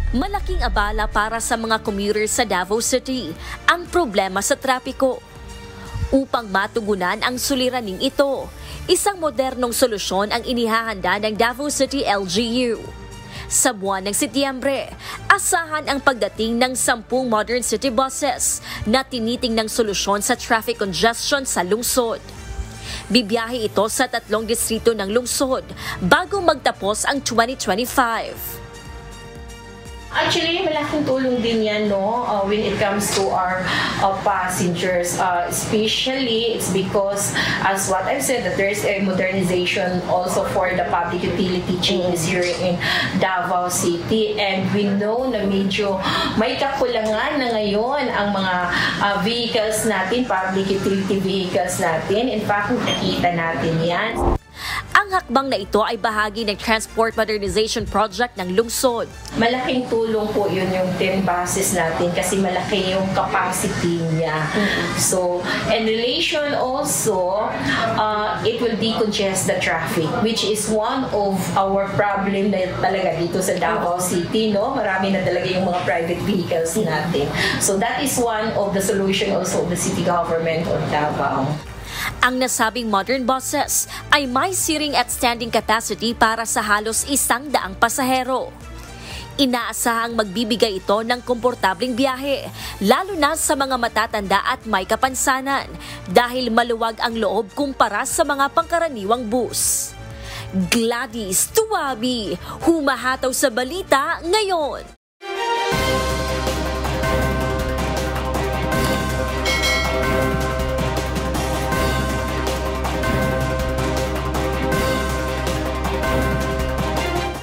Malaking abala para sa mga commuters sa Davao City ang problema sa trapiko. Upang matugunan ang suliraning ito, isang modernong solusyon ang inihahanda ng Davao City LGU. Sa buwan ng Setyembre, asahan ang pagdating ng 10 modern city buses na tinitingnang solusyon sa traffic congestion sa lungsod. Bibiyahe ito sa 3 distrito ng lungsod bago magtapos ang 2025. Actually, malaking tulong din yan, no, when it comes to our passengers. Especially, it's because, as what I've said, that there's a modernization also for the public utility chains here in Davao City. And we know na medyo may kakulangan na ngayon ang mga vehicles natin, public utility vehicles natin. In fact, nakikita natin yan. Ang hakbang na ito ay bahagi ng Transport Modernization Project ng lungsod. Malaking tulong po yun yung 10 buses natin kasi malaki yung capacity niya. So, in relation also, it will decongest the traffic, which is one of our problem na talaga dito sa Davao City, no? Marami na talaga yung mga private vehicles natin. So, that is one of the solution also of the city government of Davao. Ang nasabing modern buses ay may seating at standing capacity para sa halos 100 pasahero. Inaasahang magbibigay ito ng komportableng biyahe, lalo na sa mga matatanda at may kapansanan, dahil maluwag ang loob kumpara sa mga pangkaraniwang bus. Gladys Tuwabi, humahataw sa balita ngayon.